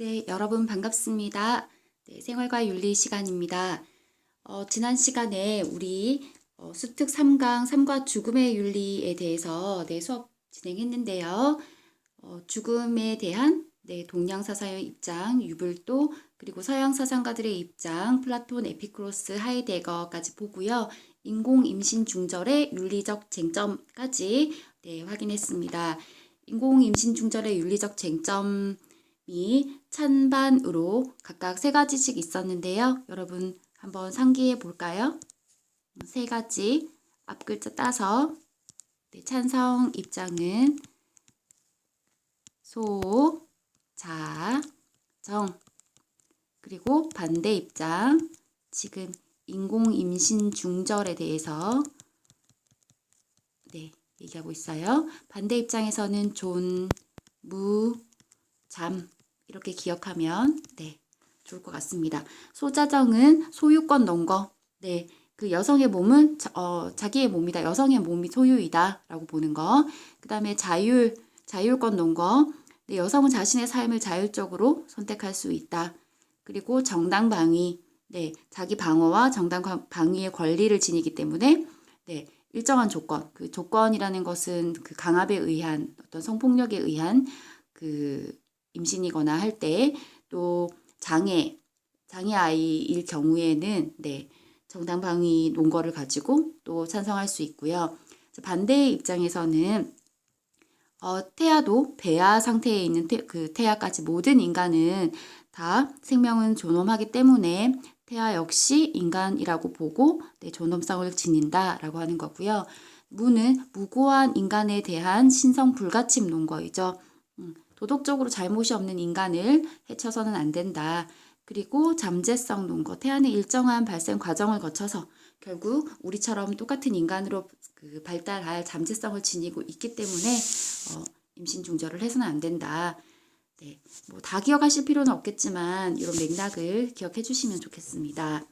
네, 여러분 반갑습니다. 네, 생활과 윤리 시간입니다. 지난 시간에 우리 수특 3강 3과 죽음의 윤리에 대해서 수업 진행했는데요. 죽음에 대한 동양 사상의 입장, 유불도, 그리고 서양 사상가들의 입장, 플라톤, 에피쿠로스, 하이데거까지 보고요. 인공 임신 중절의 윤리적 쟁점까지 확인했습니다. 인공 임신 중절의 윤리적 쟁점이 찬반으로 각각 3가지씩 있었는데요. 여러분 한번 상기해 볼까요? 3가지 앞글자 따서 찬성 입장은 소, 자, 정. 그리고 반대 입장, 지금 인공 임신 중절에 대해서 얘기하고 있어요. 반대 입장에서는 존, 무, 잠 이렇게 기억하면 좋을 것 같습니다. 소자정은 소유권 논거. 그 여성의 몸은 자기의 몸이다. 여성의 몸이 소유이다 라고 보는 거. 그 다음에 자율권 논거. 여성은 자신의 삶을 자율적으로 선택할 수 있다. 그리고 정당 방위. 자기 방어와 정당 방위의 권리를 지니기 때문에 일정한 조건. 그 조건이라는 것은 그 강압에 의한 어떤 성폭력에 의한 그 임신이거나 할 때, 또 장애 아이일 경우에는 정당 방위 논거를 가지고 또 찬성할 수 있고요. 반대의 입장에서는 태아도 배아 상태에 있는 그 태아까지 모든 인간은 다 생명은 존엄하기 때문에 태아 역시 인간이라고 보고 존엄성을 지닌다라고 하는 거고요. 무는 무고한 인간에 대한 신성 불가침 논거이죠. 도덕적으로 잘못이 없는 인간을 해쳐서는 안 된다. 그리고 잠재성 논거, 태아는 일정한 발생 과정을 거쳐서 결국 우리처럼 똑같은 인간으로 발달할 잠재성을 지니고 있기 때문에 임신 중절을 해서는 안 된다. 뭐 다 기억하실 필요는 없겠지만 이런 맥락을 기억해 주시면 좋겠습니다.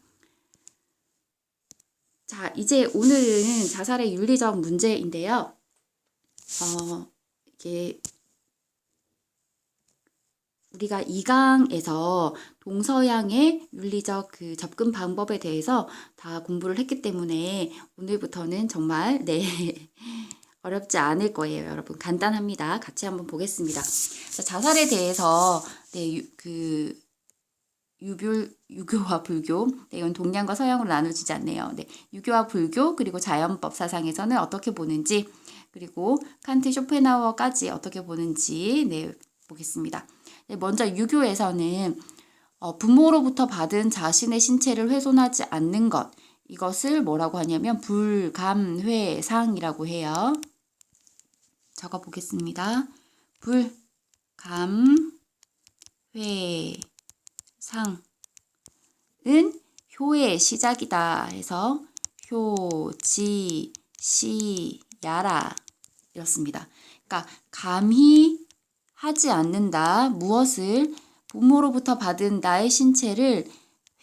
자, 이제 오늘은 자살의 윤리적 문제인데요. 이게 우리가 2강에서 동서양의 윤리적 그 접근 방법에 대해서 다 공부를 했기 때문에 오늘부터는 정말 어렵지 않을 거예요, 여러분. 간단합니다. 같이 한번 보겠습니다. 자, 자살에 대해서 유교와 불교, 이건 동양과 서양으로 나눠지지 않네요. 유교와 불교 그리고 자연법 사상에서는 어떻게 보는지, 그리고 칸트, 쇼펜하우어까지 어떻게 보는지 보겠습니다. 먼저 유교에서는 부모로부터 받은 자신의 신체를 훼손하지 않는 것, 이것을 뭐라고 하냐면 불감회상이라고 해요. 적어 보겠습니다. 불감회상은 효의 시작이다 해서 효지시야라 이렇습니다. 그러니까 감히 하지 않는다. 무엇을? 부모로부터 받은 나의 신체를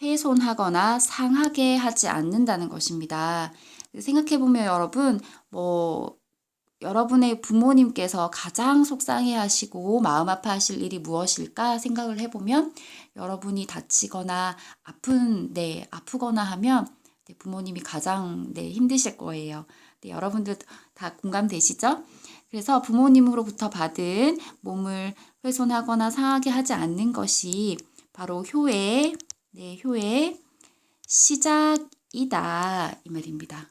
훼손하거나 상하게 하지 않는다는 것입니다. 생각해보면 여러분, 여러분의 부모님께서 가장 속상해하시고 마음 아파하실 일이 무엇일까 생각을 해보면 여러분이 다치거나 아프거나 하면 부모님이 가장 힘드실 거예요. 여러분들 다 공감되시죠? 그래서 부모님으로부터 받은 몸을 훼손하거나 상하게 하지 않는 것이 바로 효의 시작이다 이 말입니다.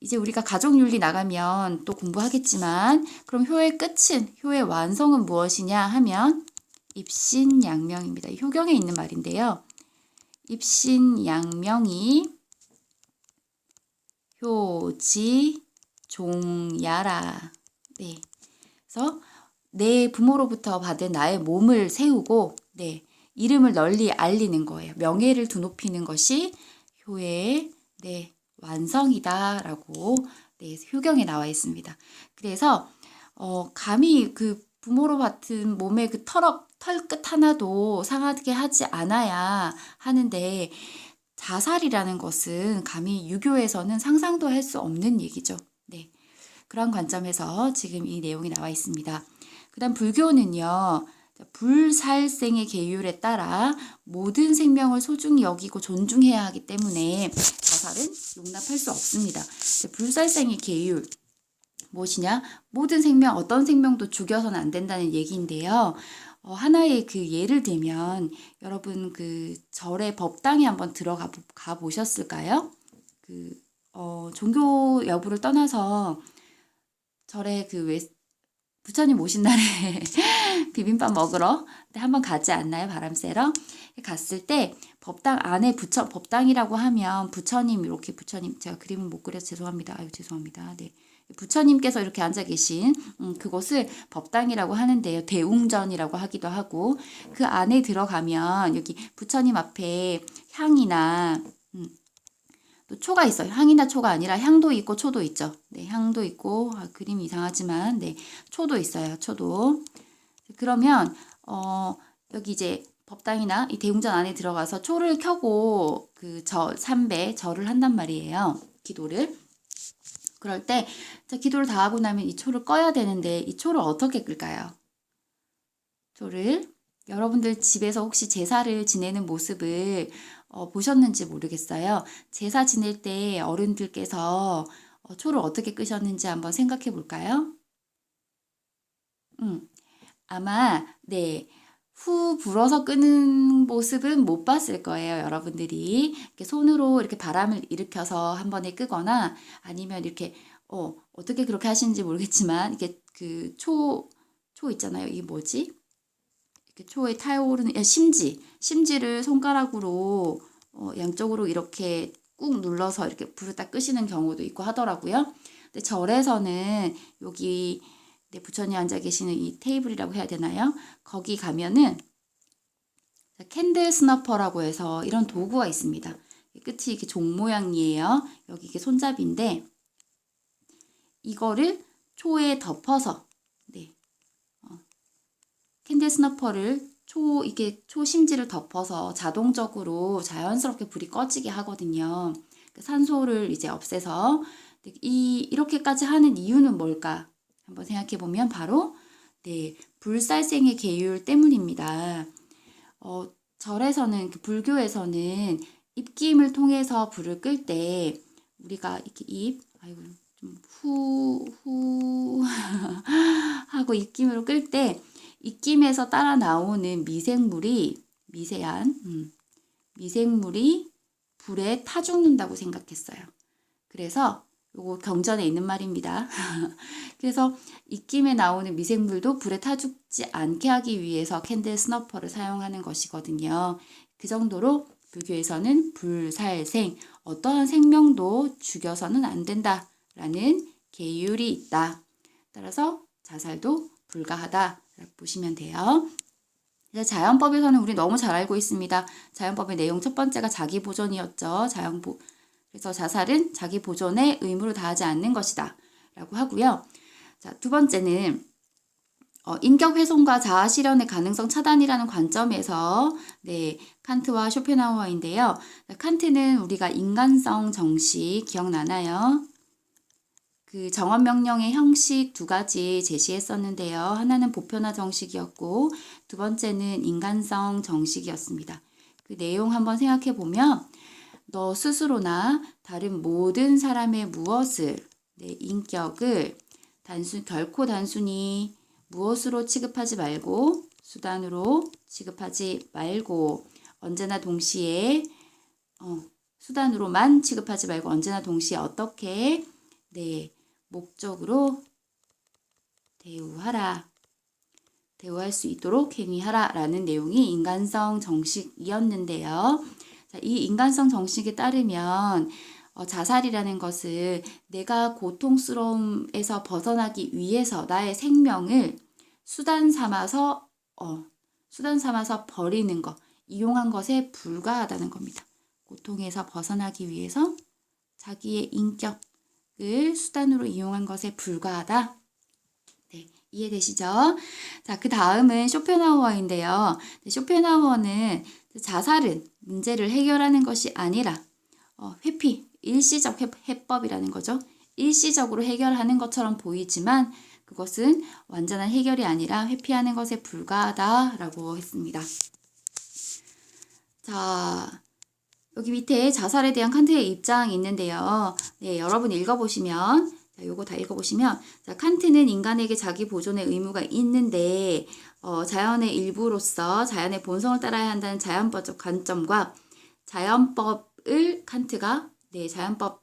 이제 우리가 가족윤리 나가면 또 공부하겠지만 그럼 효의 끝은, 효의 완성은 무엇이냐 하면 입신양명입니다. 효경에 있는 말인데요. 입신양명이 효지종야라. 그래서 내 부모로부터 받은 나의 몸을 세우고 이름을 널리 알리는 거예요. 명예를 드높이는 것이 효의 완성이다라고 효경에 나와 있습니다. 그래서 감히 그 부모로 받은 몸의 그 털끝 하나도 상하게 하지 않아야 하는데 자살이라는 것은 감히 유교에서는 상상도 할 수 없는 얘기죠. 그런 관점에서 지금 이 내용이 나와 있습니다. 그 다음 불교는요. 불살생의 계율에 따라 모든 생명을 소중히 여기고 존중해야 하기 때문에 자살은 용납할 수 없습니다. 불살생의 계율 무엇이냐? 모든 생명, 어떤 생명도 죽여서는 안 된다는 얘기인데요. 하나의 그 예를 들면 여러분 그 절의 법당에 한번 들어가 보셨을까요? 종교 여부를 떠나서 절에 부처님 오신 날에 비빔밥 먹으러 한번 가지 않나요? 바람 쐬러 갔을 때 법당 안에 법당이라고 하면 부처님 이렇게 제가 그림을 못 그려서 죄송합니다. 아유 죄송합니다. 네. 부처님께서 이렇게 앉아 계신 그곳을 법당이라고 하는데요. 대웅전이라고 하기도 하고 그 안에 들어가면 여기 부처님 앞에 향이나 또 초가 있어요. 향이나 초가 아니라 향도 있고 초도 있죠. 네, 향도 있고 그림이 이상하지만 네, 초도 있어요. 초도. 그러면 여기 이제 법당이나 이 대웅전 안에 들어가서 초를 켜고 삼배 절을 한단 말이에요. 기도를. 그럴 때 기도를 다 하고 나면 이 초를 꺼야 되는데 이 초를 어떻게 끌까요? 초를 여러분들 집에서 혹시 제사를 지내는 모습을 보셨는지 모르겠어요. 제사 지낼 때 어른들께서 초를 어떻게 끄셨는지 한번 생각해 볼까요? 아마 네. 후 불어서 끄는 모습은 못 봤을 거예요. 여러분들이 이렇게 손으로 이렇게 바람을 일으켜서 한 번에 끄거나 아니면 이렇게 어떻게 그렇게 하시는지 모르겠지만 이렇게 초 있잖아요. 이게 뭐지? 이렇게 초에 타오르는 심지를 손가락으로 양쪽으로 이렇게 꾹 눌러서 이렇게 불을 딱 끄시는 경우도 있고 하더라고요. 근데 절에서는 여기 부처님 앉아 계시는 이 테이블이라고 해야 되나요? 거기 가면은 캔들 스너퍼라고 해서 이런 도구가 있습니다. 끝이 이렇게 종 모양이에요. 여기 이게 손잡이인데 이거를 초에 덮어서 캔들 스너퍼를 초 심지를 덮어서 자동적으로 자연스럽게 불이 꺼지게 하거든요. 산소를 이제 없애서 이렇게까지 하는 이유는 뭘까? 한번 생각해 보면 바로 불살생의 계율 때문입니다. 절에서는 불교에서는 입김을 통해서 불을 끌 때 우리가 이렇게 후 하고 입김으로 끌 때 입김에서 따라 나오는 미생물이 불에 타 죽는다고 생각했어요. 그래서 요거 경전에 있는 말입니다. 그래서 입김에 나오는 미생물도 불에 타 죽지 않게 하기 위해서 캔들 스너퍼를 사용하는 것이거든요. 그 정도로 불교에서는 불살생, 어떠한 생명도 죽여서는 안 된다라는 계율이 있다. 따라서 자살도 불가하다라고 보시면 돼요. 자연법에서는 우리 너무 잘 알고 있습니다. 자연법의 내용 첫 번째가 자기보존이었죠. 그래서 자살은 자기 보존에 의무를 다하지 않는 것이다 라고 하고요. 자, 두 번째는 인격 훼손과 자아 실현의 가능성 차단이라는 관점에서 칸트와 쇼펜하우어인데요. 칸트는 우리가 인간성 정식 기억나나요? 그 정언명령의 형식 두 가지 제시했었는데요. 하나는 보편화 정식이었고 두 번째는 인간성 정식이었습니다. 그 내용 한번 생각해 보면 너 스스로나 다른 모든 사람의 무엇을 인격을 결코 단순히 무엇으로 취급하지 말고 수단으로 취급하지 말고 언제나 동시에 수단으로만 취급하지 말고 언제나 동시에 어떻게 목적으로 대우할 수 있도록 행위하라 라는 내용이 인간성 정식이었는데요. 자, 이 인간성 정식에 따르면 자살이라는 것을 내가 고통스러움에서 벗어나기 위해서 나의 생명을 수단 삼아서 버리는 것, 이용한 것에 불과하다는 겁니다. 고통에서 벗어나기 위해서 자기의 인격을 수단으로 이용한 것에 불과하다. 네, 이해되시죠? 자, 그 다음은 쇼펜하우어인데요. 쇼펜하우어는 자살은 문제를 해결하는 것이 아니라 일시적 해법이라는 거죠. 일시적으로 해결하는 것처럼 보이지만 그것은 완전한 해결이 아니라 회피하는 것에 불과하다라고 했습니다. 자, 여기 밑에 자살에 대한 칸트의 입장이 있는데요. 네, 여러분 읽어보시면, 자, 요거 다 읽어보시면, 자, 칸트는 인간에게 자기 보존의 의무가 있는데, 자연의 일부로서 자연의 본성을 따라야 한다는 자연법적 관점과 자연법을 칸트가, 네, 자연법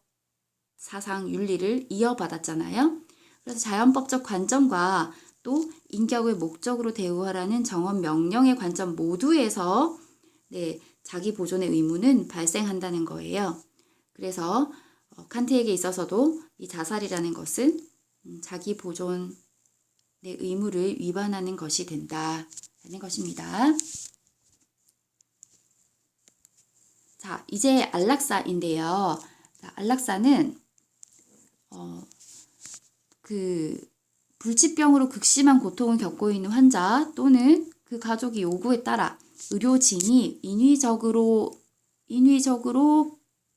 사상 윤리를 이어받았잖아요. 그래서 자연법적 관점과 또 인격을 목적으로 대우하라는 정원 명령의 관점 모두에서, 네, 자기 보존의 의무는 발생한다는 거예요. 그래서 칸트에게 있어서도 이 자살이라는 것은 자기 보존의 의무를 위반하는 것이 된다라는 것입니다. 자, 이제 안락사인데요. 자, 안락사는 불치병으로 극심한 고통을 겪고 있는 환자 또는 그 가족의 요구에 따라 의료진이 인위적으로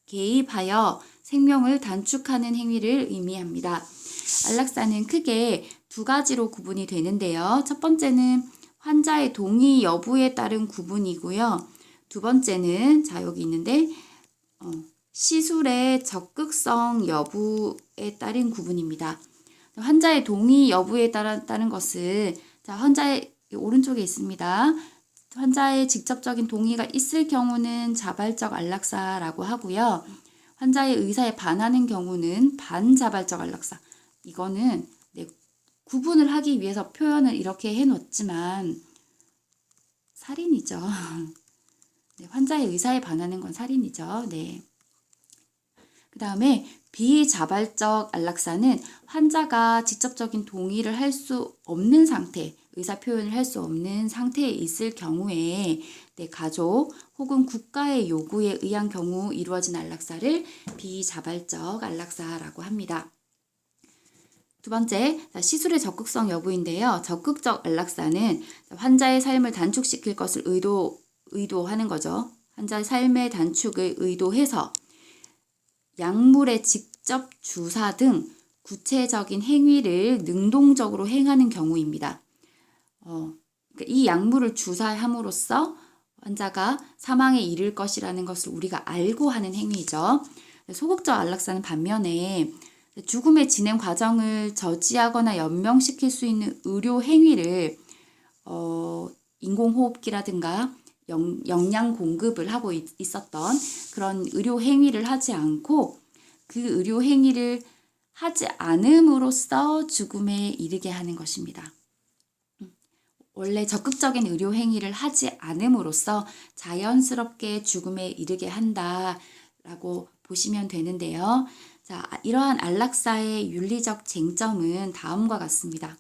개입하여 생명을 단축하는 행위를 의미합니다. 안락사는 크게 두 가지로 구분이 되는데요. 첫 번째는 환자의 동의 여부에 따른 구분이고요. 두 번째는, 자, 여기 있는데 시술의 적극성 여부에 따른 구분입니다. 환자의 동의 여부에 따른 것은, 자, 환자의 오른쪽에 있습니다. 환자의 직접적인 동의가 있을 경우는 자발적 안락사라고 하고요. 환자의 의사에 반하는 경우는 반자발적 안락사. 이거는, 네, 구분을 하기 위해서 표현을 이렇게 해놓지만 살인이죠. 네, 환자의 의사에 반하는 건 살인이죠. 네. 그 다음에 비자발적 안락사는 환자가 직접적인 동의를 할 수 없는 상태, 의사 표현을 할 수 없는 상태에 있을 경우에, 네, 가족 혹은 국가의 요구에 의한 경우 이루어진 안락사를 비자발적 안락사라고 합니다. 두 번째, 시술의 적극성 여부인데요. 적극적 안락사는 환자의 삶을 단축시킬 것을 의도하는 거죠. 환자의 삶의 단축을 의도해서 약물의 직접 주사 등 구체적인 행위를 능동적으로 행하는 경우입니다. 이 약물을 주사함으로써 환자가 사망에 이를 것이라는 것을 우리가 알고 하는 행위죠. 소극적 안락사는 반면에 죽음의 진행 과정을 저지하거나 연명시킬 수 있는 의료 행위를 인공호흡기라든가 영양 공급을 하고 있었던 그런 의료 행위를 하지 않고 그 의료 행위를 하지 않음으로써 죽음에 이르게 하는 것입니다. 원래 적극적인 의료 행위를 하지 않음으로써 자연스럽게 죽음에 이르게 한다라고 보시면 되는데요. 자, 이러한 안락사의 윤리적 쟁점은 다음과 같습니다.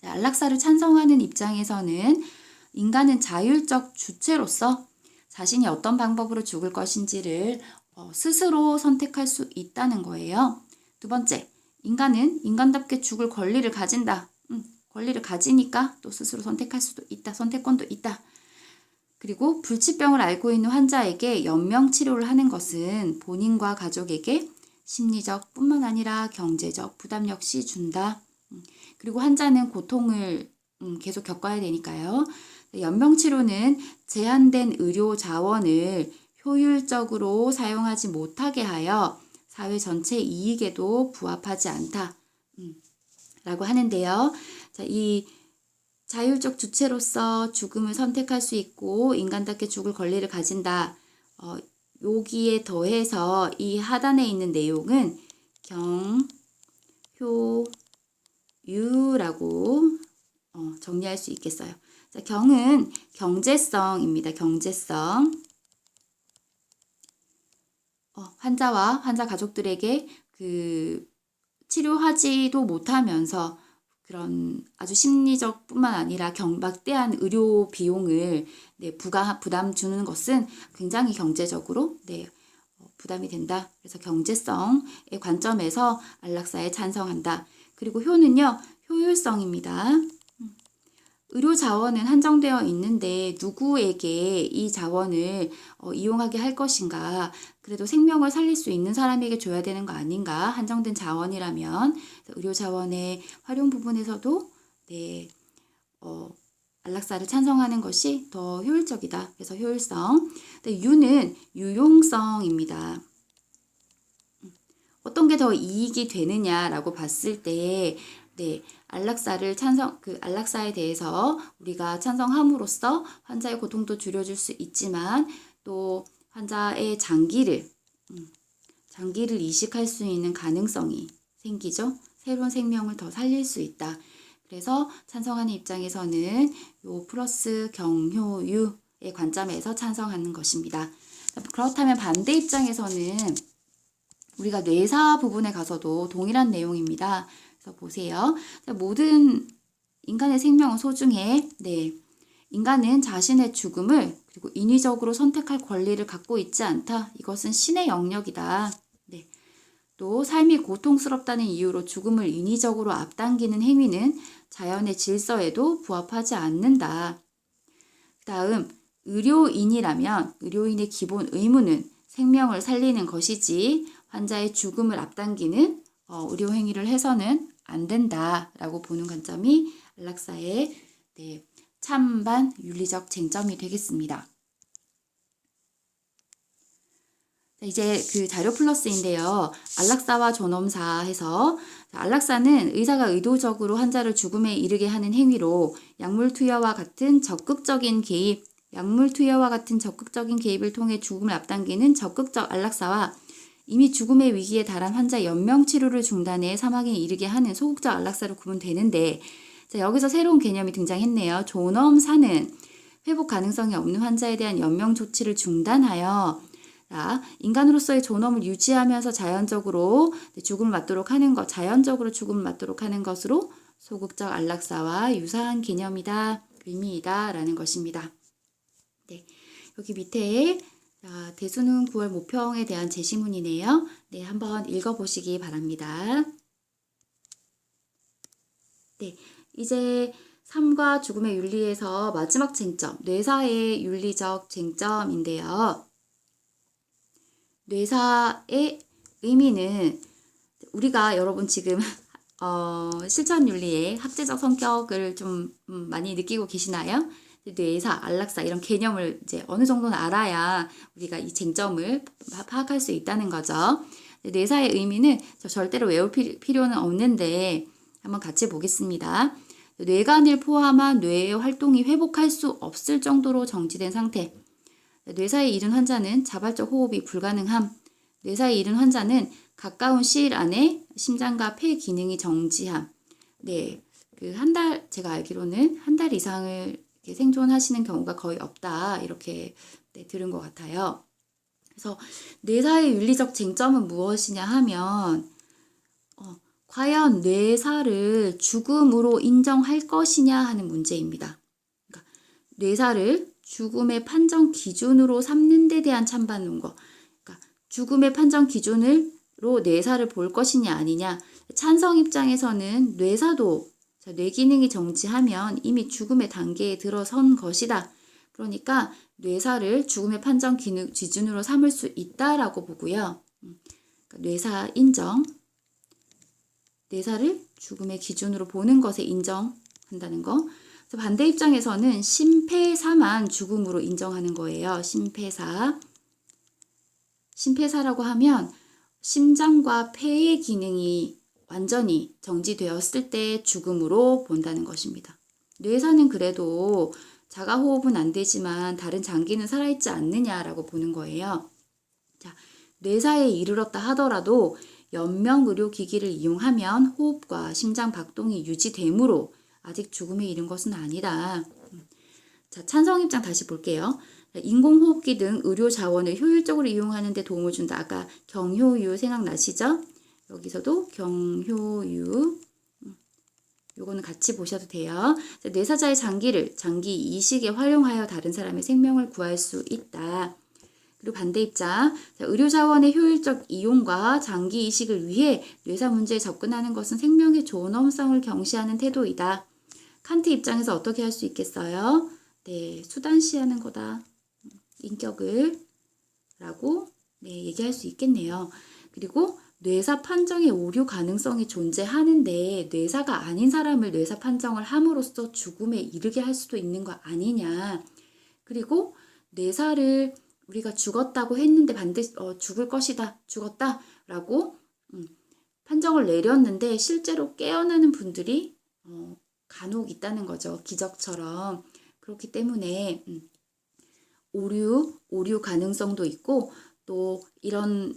자, 안락사를 찬성하는 입장에서는 인간은 자율적 주체로서 자신이 어떤 방법으로 죽을 것인지를 스스로 선택할 수 있다는 거예요. 두 번째, 인간은 인간답게 죽을 권리를 가진다. 권리를 가지니까 또 스스로 선택할 수도 있다. 선택권도 있다. 그리고 불치병을 앓고 있는 환자에게 연명치료를 하는 것은 본인과 가족에게 심리적 뿐만 아니라 경제적 부담 역시 준다. 그리고 환자는 고통을 계속 겪어야 되니까요. 연명치료는 제한된 의료 자원을 효율적으로 사용하지 못하게 하여 사회 전체 이익에도 부합하지 않다. 라고 하는데요. 자, 이 자율적 주체로서 죽음을 선택할 수 있고 인간답게 죽을 권리를 가진다. 여기에 더해서 이 하단에 있는 내용은 경효유라고 정리할 수 있겠어요. 자, 경은 경제성입니다. 경제성. 환자와 환자 가족들에게 치료하지도 못하면서 그런 아주 심리적 뿐만 아니라 막대한 의료 비용을 부담 주는 것은 굉장히 경제적으로 부담이 된다. 그래서 경제성의 관점에서 안락사에 찬성한다. 그리고 효는요, 효율성입니다. 의료 자원은 한정되어 있는데 누구에게 이 자원을 이용하게 할 것인가? 그래도 생명을 살릴 수 있는 사람에게 줘야 되는 거 아닌가? 한정된 자원이라면 의료 자원의 활용 부분에서도 네, 안락사를 찬성하는 것이 더 효율적이다. 그래서 효율성. 근데 U는 유용성입니다. 어떤 게 더 이익이 되느냐라고 봤을 때, 네, 안락사에 대해서 우리가 찬성함으로써 환자의 고통도 줄여줄 수 있지만 또 환자의 장기를 이식할 수 있는 가능성이 생기죠. 새로운 생명을 더 살릴 수 있다. 그래서 찬성하는 입장에서는 요 플러스 경효유의 관점에서 찬성하는 것입니다. 그렇다면 반대 입장에서는 우리가 뇌사 부분에 가서도 동일한 내용입니다. 그래서 보세요. 모든 인간의 생명은 소중해. 네. 인간은 자신의 죽음을 그리고 인위적으로 선택할 권리를 갖고 있지 않다. 이것은 신의 영역이다. 네. 또 삶이 고통스럽다는 이유로 죽음을 인위적으로 앞당기는 행위는 자연의 질서에도 부합하지 않는다. 다음, 의료인이라면 의료인의 기본 의무는 생명을 살리는 것이지 환자의 죽음을 앞당기는 의료 행위를 해서는 안 된다라고 보는 관점이 안락사의 찬반 윤리적 쟁점이 되겠습니다. 이제 그 자료 플러스인데요. 안락사와 존엄사 해서 안락사는 의사가 의도적으로 환자를 죽음에 이르게 하는 행위로 약물 투여와 같은 적극적인 개입을 통해 죽음을 앞당기는 적극적 안락사와 이미 죽음의 위기에 달한 환자 연명 치료를 중단해 사망에 이르게 하는 소극적 안락사로 구분되는데, 자, 여기서 새로운 개념이 등장했네요. 존엄사는 회복 가능성이 없는 환자에 대한 연명 조치를 중단하여 인간으로서의 존엄을 유지하면서 자연적으로 죽음을 맞도록 하는 것으로 소극적 안락사와 유사한 개념이다, 의미이다 라는 것입니다. 네, 여기 밑에 대수능 9월 모평에 대한 제시문이네요. 네, 한번 읽어보시기 바랍니다. 네, 이제 삶과 죽음의 윤리에서 마지막 쟁점, 뇌사의 윤리적 쟁점인데요. 뇌사의 의미는 우리가 여러분 지금 실천 윤리의 학제적 성격을 좀 많이 느끼고 계시나요? 뇌사, 안락사 이런 개념을 이제 어느 정도는 알아야 우리가 이 쟁점을 파악할 수 있다는 거죠. 뇌사의 의미는 절대로 외울 필요는 없는데 한번 같이 보겠습니다. 뇌간을 포함한 뇌의 활동이 회복할 수 없을 정도로 정지된 상태. 뇌사에 이른 환자는 자발적 호흡이 불가능함. 뇌사에 이른 환자는 가까운 시일 안에 심장과 폐 기능이 정지함. 네, 제가 알기로는 한 달 이상을 생존하시는 경우가 거의 없다. 이렇게 들은 것 같아요. 그래서 뇌사의 윤리적 쟁점은 무엇이냐 하면 과연 뇌사를 죽음으로 인정할 것이냐 하는 문제입니다. 그러니까 뇌사를 죽음의 판정 기준으로 삼는 데 대한 찬반 논거. 그러니까 죽음의 판정 기준으로 뇌사를 볼 것이냐 아니냐. 찬성 입장에서는 뇌사도 뇌 기능이 정지하면 이미 죽음의 단계에 들어선 것이다. 그러니까 뇌사를 죽음의 판정 기준으로 삼을 수 있다라고 보고요. 그러니까 뇌사 인정. 뇌사를 죽음의 기준으로 보는 것에 인정한다는 거. 반대 입장에서는 심폐사만 죽음으로 인정하는 거예요. 심폐사라고 하면 심장과 폐의 기능이 완전히 정지되었을 때 죽음으로 본다는 것입니다. 뇌사는 그래도 자가호흡은 안 되지만 다른 장기는 살아있지 않느냐라고 보는 거예요. 자, 뇌사에 이르렀다 하더라도 연명의료기기를 이용하면 호흡과 심장 박동이 유지되므로 아직 죽음에 이른 것은 아니다. 자, 찬성 입장 다시 볼게요. 인공호흡기 등 의료 자원을 효율적으로 이용하는 데 도움을 준다. 아까 경효유 생각나시죠? 여기서도 경효유. 요거는 같이 보셔도 돼요. 뇌사자의 장기 이식에 활용하여 다른 사람의 생명을 구할 수 있다. 그리고 반대 입장, 의료 자원의 효율적 이용과 장기 이식을 위해 뇌사 문제에 접근하는 것은 생명의 존엄성을 경시하는 태도이다. 칸트 입장에서 어떻게 할 수 있겠어요? 네, 수단시하는 거다. 인격을 라고 네, 얘기할 수 있겠네요. 그리고 뇌사 판정의 오류 가능성이 존재하는데 뇌사가 아닌 사람을 뇌사 판정을 함으로써 죽음에 이르게 할 수도 있는 거 아니냐. 그리고 뇌사를 우리가 죽었다고 했는데 반드시 죽을 것이다, 죽었다 라고 판정을 내렸는데 실제로 깨어나는 분들이 간혹 있다는 거죠. 기적처럼. 그렇기 때문에 오류 가능성도 있고 또 이런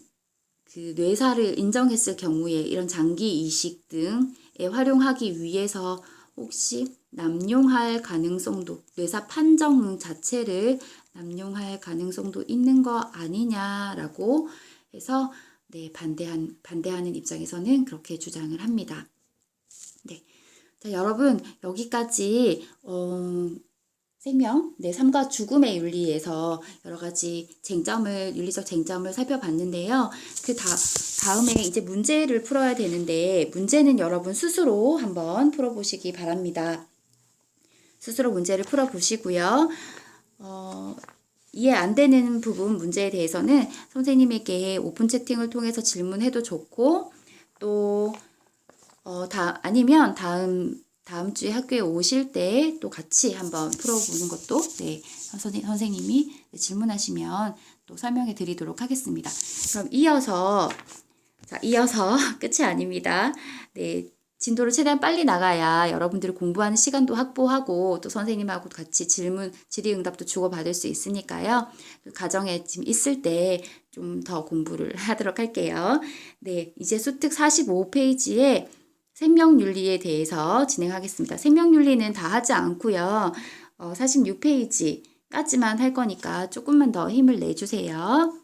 그 뇌사를 인정했을 경우에 이런 장기 이식 등에 활용하기 위해서 혹시 남용할 가능성도 뇌사 판정 자체를 남용할 가능성도 있는 거 아니냐라고 해서 네, 반대하는 입장에서는 그렇게 주장을 합니다. 네. 자, 여러분 여기까지 생명, 네, 삶과 죽음의 윤리에서 여러 가지 윤리적 쟁점을 살펴봤는데요. 다음에 이제 문제를 풀어야 되는데, 문제는 여러분 스스로 한번 풀어보시기 바랍니다. 스스로 문제를 풀어보시고요. 이해 안 되는 부분 문제에 대해서는 선생님에게 오픈 채팅을 통해서 질문해도 좋고, 또, 아니면 다음 주에 학교에 오실 때 또 같이 한번 풀어보는 것도 네, 선생님이 질문하시면 또 설명해 드리도록 하겠습니다. 그럼 이어서 끝이 아닙니다. 네, 진도를 최대한 빨리 나가야 여러분들이 공부하는 시간도 확보하고 또 선생님하고 같이 질의응답도 주고받을 수 있으니까요. 가정에 지금 있을 때 좀 더 공부를 하도록 할게요. 네, 이제 수특 45페이지에 생명윤리에 대해서 진행하겠습니다. 생명윤리는 다 하지 않고요. 46페이지까지만 할 거니까 조금만 더 힘을 내주세요.